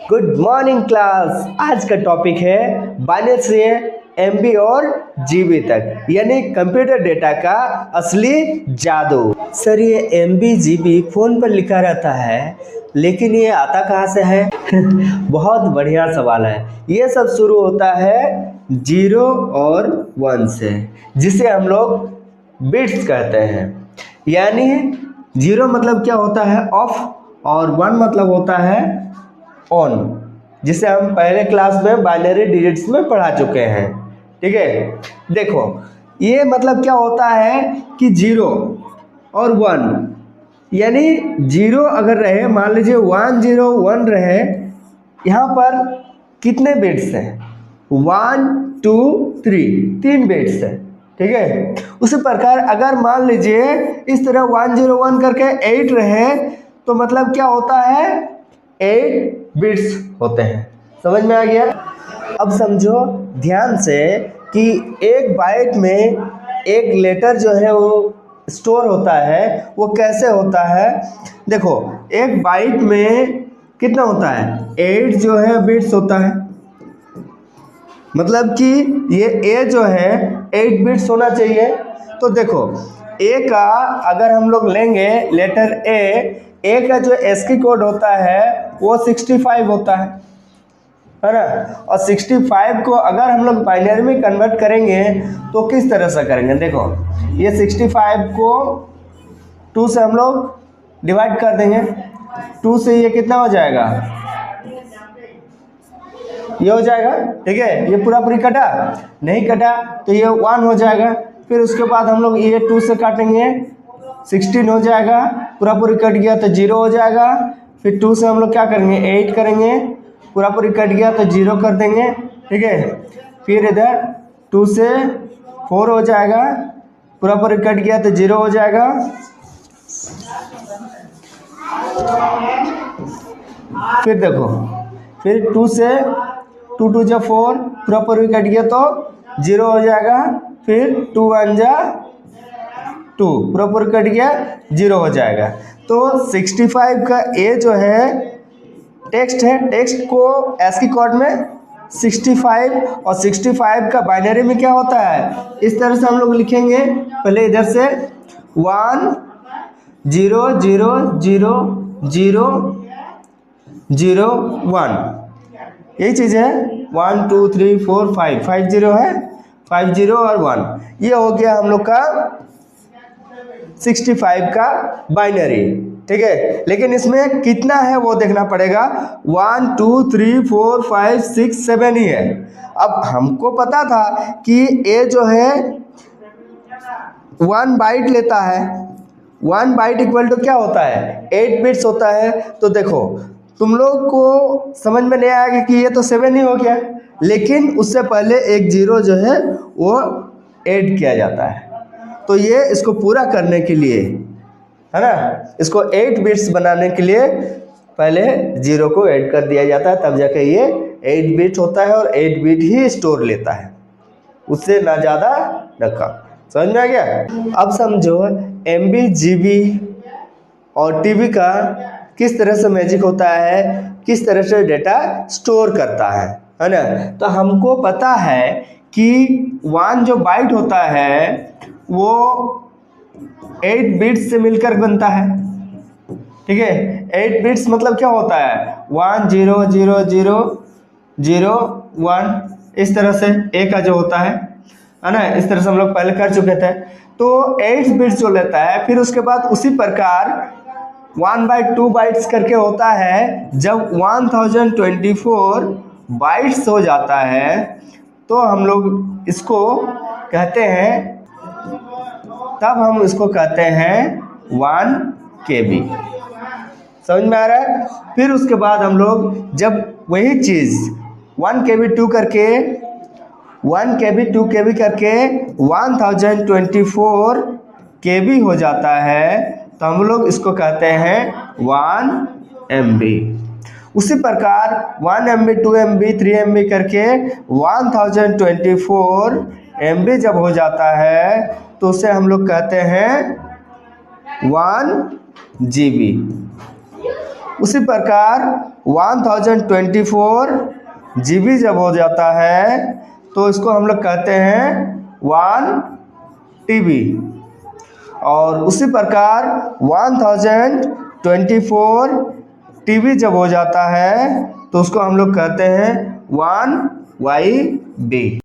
Good morning class. आज का topic है बाइनरी से एमबी और जीबी तक, यानी कंप्यूटर डेटा का असली जादू। सर, ये एमबी जीबी फोन पर लिखा रहता है, लेकिन ये आता कहाँ से है? बहुत बढ़िया सवाल है। ये सब शुरू होता है 0 और 1 से, जिसे हम लोग बिट्स कहते हैं। यानी 0 मतलब क्या होता है? ऑफ, और 1 मतलब होता है ऑन, जिसे हम पहले क्लास में बाइनरी डिजिट्स में पढ़ा चुके हैं। ठीक है, देखो ये मतलब क्या होता है कि 0 और 1, यानी 0 अगर रहे, मान लीजिए 1 0 1 रहे, यहाँ पर कितने बिट्स हैं? 1 2 3 बिट्स है। ठीक है, उसी प्रकार अगर मान लीजिए इस तरह 1 0 1 करके 8 रहे, तो मतलब क्या होता है? 8 बिट्स होते हैं। समझ में आ गया? अब समझो ध्यान से कि एक बाइट में एक लेटर जो है वो स्टोर होता है। वो कैसे होता है? देखो, एक बाइट में कितना होता है? 8 जो है बिट्स होता है, मतलब कि ये ए जो है 8 बिट्स होना चाहिए। तो देखो ए का अगर हम लोग लेंगे लेटर ए का जो एस्की कोड होता है वो 65 होता है ना। और 65 को अगर हम लोग बाइनरी में कन्वर्ट करेंगे तो किस तरह से करेंगे? देखो, ये 65 को 2 से हम लोग डिवाइड कर देंगे। 2 से ये कितना हो जाएगा? ये हो जाएगा। ठीक है, ये पूरा पूरी कटा नहीं, कटा तो ये 1 हो जाएगा। फिर उसके बाद हम लोग ये 2 से काटेंगे, 16 हो जाएगा। पूरा पूरी कट गया तो 0 हो जाएगा। फिर 2 से हम लोग क्या करेंगे? 8 करेंगे। पूरा पूरी कट गया तो 0 कर देंगे। ठीक है, फिर इधर 2 से 4 हो जाएगा। पूरा पूरी कट गया तो 0 हो जाएगा। फिर देखो, फिर 2 से 2 2 जा 4, पूरा पूरी कट गया तो 0 हो जाएगा। फिर 2 1 जा 2, पूरा पूरी कट गया 0 हो जाएगा। तो 65 का ए जो है टेक्स्ट है, टेक्स्ट को एस्की कोड में 65, और 65 का बाइनरी में क्या होता है? इस तरह से हम लोग लिखेंगे। पहले इधर से 1 0 0 0 0 0 1, यही चीज़ है। 1 2 3 4 5 5 0 है, 5 0 और 1। ये हो गया हम लोग का 65 का बाइनरी। ठीक है, लेकिन इसमें कितना है वो देखना पड़ेगा। 1 2 3 4 5 6 7 ही है। अब हमको पता था कि ए जो है 1 बाइट लेता है। 1 बाइट इक्वल टू क्या होता है? 8 बिट्स होता है। तो देखो, तुम लोग को समझ में नहीं आएगा कि ये तो 7 ही हो गया, लेकिन उससे पहले एक 0 जो है वो ऐड किया जाता है। तो ये इसको पूरा करने के लिए, है ना, इसको 8 बिट्स बनाने के लिए पहले 0 को ऐड कर दिया जाता है, तब जाके ये 8 बिट होता है। और 8 बिट ही स्टोर लेता है, उससे ना ज़्यादा ना कम। समझ में आ गया? अब समझो एमबी जीबी और टीबी का किस तरह से मैजिक होता है, किस तरह से डेटा स्टोर करता है ना। तो हमको पता है कि 1 जो बाइट होता है वो 8 बिट्स से मिलकर बनता है। ठीक है, 8 बिट्स मतलब क्या होता है? 1 0 0 0 0 1, इस तरह से ए का जो होता है ना, इस तरह से हम लोग पहले कर चुके थे। तो 8 बिट्स जो लेता है, फिर उसके बाद उसी प्रकार 1/2 बाइट्स करके होता है। जब 1024 बाइट्स हो जाता है तो हम लोग इसको कहते हैं, तब हम इसको कहते हैं 1 KB। समझ में आ रहा है? फिर उसके बाद हम लोग जब वही चीज़ 1 KB 2 करके 1 KB 2 KB करके 1024 KB हो जाता है, तो हम लोग इसको कहते हैं 1 MB। उसी प्रकार 1 MB 2 MB 3 MB करके 1024 MB जब हो जाता है तो उसे हम लोग कहते हैं 1 GB। उसी प्रकार 1024 GB जब हो जाता है तो इसको हम लोग कहते हैं 1 TB। और उसी प्रकार 1024 TB जब हो जाता है तो उसको हम लोग कहते हैं 1 YB।